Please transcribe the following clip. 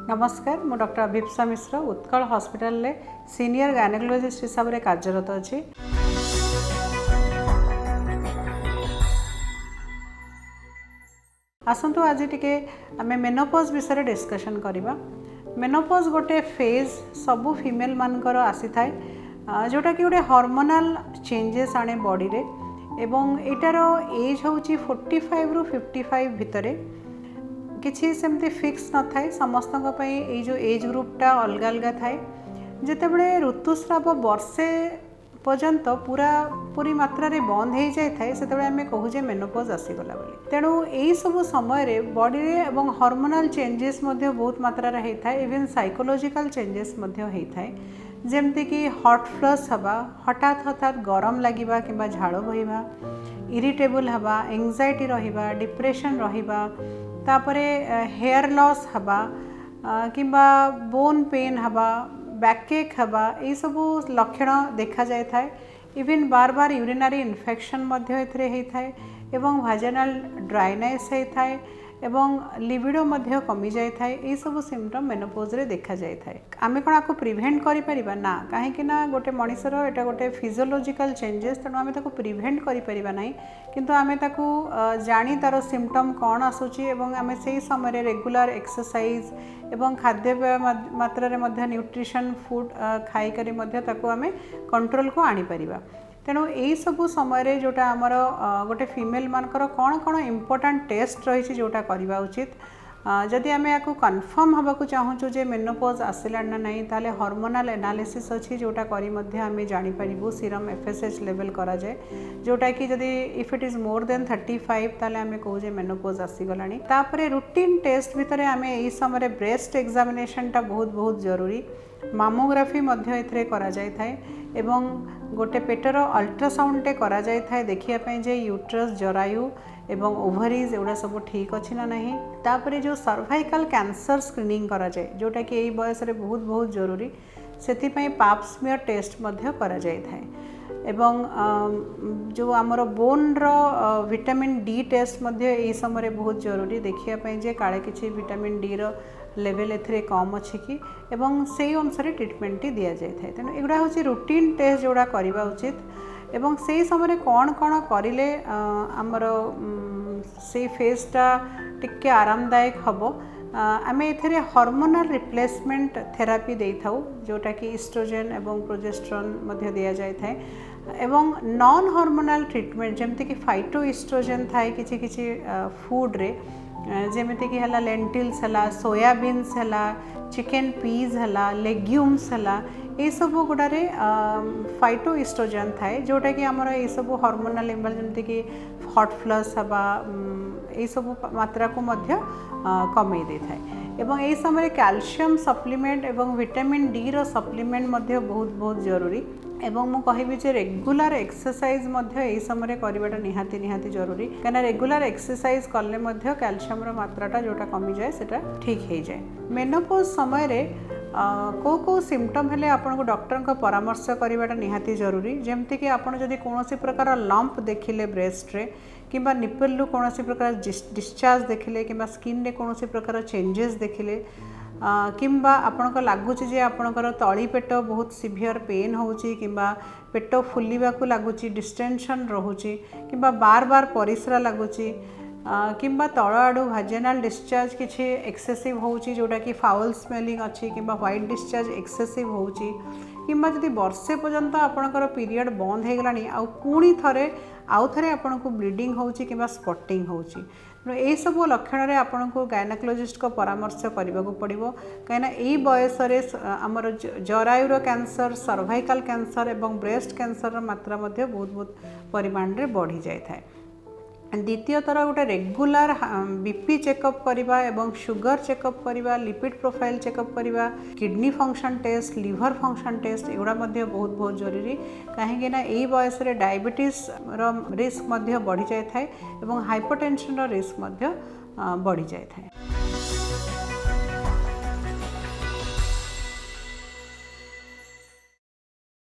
नमस्कार मु डॉक्टर अभिप्सा मिश्र उत्कल हॉस्पिटल ले सीनियर गायनेकोलॉजिस्ट हिसाब से कार्यरत अच्छी। आसतु आज टिके आमे मेनोपॉज विषय डिस्कशन करिबा। मेनोपॉज गोटे फेज सबु फीमेल मानकर आसी थाए जोटा कि गोटे हार्मोनल चेंजेस आने बॉडी रे एवं एटार एज होची 45 रु 55 भितरे किसी सेमती फिक्स न थाए समस्त ये जो एज ग्रुपटा अलग अलग थाए जितेबले ऋतुस्राव वर्षे पर्यंत पूरा पूरी मात्रा रे बंद हो जाए से आम कहूजे मेनोपॉज आसीगला बोली। तेणु यही सब समय बॉडी रे एवं हार्मोनल चेंजेस बहुत मात्रा रे होता है इवन साइकोलॉजिकल चेंजेस होता है जमती कि हॉट फ्लश हवा हठात हठात गरम लगे कि झाड़ बहवा इरिटेबल हवा एंजाइटी रहिबा डिप्रेशन रहिबा तापरे हेयर लॉस हवा किंबा बोन पेन हवा बैकएक हवा ये सब लक्षण देखा जाए थाए। इवन बार बार यूरिनरी इन्फेक्शन होता है एवं वाजिनल ड्राइनेस होता है एवं लिबिडो कमी जाए ये सब सिम्पटम मेनोपॉज रे देखा जाए थाए। आमे कोन आपको प्रिवेंट करि परिबा ना काहे ना गोटे मनीषर एटा गोटे फिजियोलॉजिकल चेंजेस तेणु आमे ताको प्रिवेंट करि परिबा नाही किंतु आमे ताको जानी तार सिम्पटम कौन आसुची एवं आमे सेही समय रेगुलर एक्सरसाइज एवं खाद्य मात्रा रे मध्य न्यूट्रिशन फूड खाई करी मध्य ताको आमे कंट्रोल को आनी परिबा। तेणु यही सब समय जोटा आमर गोटे फीमेल मानकर कौन कौन इम्पोर्टाट टेस्ट रही जोटा करवा उचित जदि आम या कन्फर्म हाँक चाहूँ जे मेनोपॉज आसला ना नहीं ताले हार्मोनल एनालिसिस अच्छी जोटा करी मध्य आम जापर सीरम FSH लेवल करा जाए जोटा कि जदि if it is more than 35 ताले आम कहूजे मेनोपॉज आसीगला। तापरे रूटीन टेस्ट भितर आम यही समय ब्रेस्ट एग्जामिनेशन टा बहुत जरूरी मामोग्राफी मध्य एथरे करा जाय थाए एवं गोटे पेटर अल्ट्रासाउंड टे करा जाय थाए देखिया पय जे यूट्रस जरायु एवं ओवरीज एवढा सब ठीक अच्छी ना नहीं। तापरे जो सर्वाइकल कैंसर स्क्रीनिंग करा जाए जोटा कि यही बयस रे बहुत जरूरी सेति पय पाप स्मियर टेस्ट मध्य करा जाय थाए एवं जो आमर बोन रो विटामिन डी टेस्ट मध्य यही समय बहुत जरूरी देखिया पय जे काले किछि विटामिन डी रो लेवल एथरे कम अच्छी कि एवं से अनुसार ट्रिटमेंट दि जाए थाए। तेणु एगुड़ा हूँ रूटीन टेस्ट जोड़ा करवा उचित एवं से समय कौन कौन करें आमर से फेसटा टिके आरामदायक हम आम ए हार्मोनल रिप्लेसमेंट थेरापी दे था जोटा कि इस्ट्रोजेन एवं प्रोजेस्टेरोन दि जाए थाए एवं नॉन हार्मोनल ट्रीटमेंट जमती कि फाइटो इस्ट्रोजेन थाए किछि किछि फूड रे जेमिति कि हला लेंटिल्स हला सोयाबीन्स हला चिकेन पीज हला लेग्यूम्स हला ये सब गुड़ारे फाइटो इस्ट्रोजेन थाए जोटा कि आमर ये सब हार्मोनल लेवल जमती कि हॉट फ्लश हवा ये सब मात्रा को मध्य कमे दे थाए एवं यही समय कैल्शियम सप्लीमेंट एवं विटामिन डी रो सप्लीमेंट मध्य बहुत जरूरी एवं मु कहिबी जे रेगुलर एक्सरसाइज मध्य यही समय करवाटा निहाती जरूरी कहीं रेगुलर एक्सरसाइज कले मध्य कैल्शियम रो मात्राटा जोटा कमी जाए सेटा ठीक हो जाए। मेनोपॉज समय रे को सिम्पटम हेले आपन को डॉक्टर का परामर्श करवाटा निहाती जरूरी जमती कि आपन जदि कोनोसी प्रकार लंप देखिले ब्रेस्ट रे किंबा निपल रु कोनोसी प्रकार डिस्चार्ज देखिले किंबा स्किन रे कोनोसी प्रकार चेंजेस देखिले किंबा आपनको लगुच जे आपणकर तली पेट बहुत सीवियर पेन होची किंबा पेट फुलिबा को लगुची डिस्टेंशन रोची किंबा बार बार परिस्रा लगुची किंबा तल आड़ू वाजिनल डिस्चार्ज किछि एक्सेसिव होची जोटा कि फाउल स्मेलिंग अच्छी किंबा व्हाइट डिस्चार्ज एक्सेसिव होची किंबा जदि वर्षे पर्यंत आपणकर पीरियड बंद हो गलानी आ पुणी थरे आउ थरे आपनको ब्लीडिंग होची किंबा स्पॉटिंग होची यही सब लक्षण रे आपन को गायनेकोलॉजिस्ट को परामर्श करने को पड़ो कहीं यही बयस आमर जरायुर कैंसर सर्वाइकल कैंसर एवं ब्रेस्ट कैंसर मात्रा बहुत परिमाण रे बढ़ी जाए थाए। द्वितीय थर गोटे रेगुलर बीपी चेकअप करवा एवं शुगर चेकअप करवा लिपिड प्रोफाइल चेकअप करवा kidney function test liver function test एगुड़ा बहुत जरूरी कहीं यही बयस डायबिटीज रिस्क बढ़ी जाए थाए एवं हाइपरटेंशन रिस्क बढ़ी जाए थाए।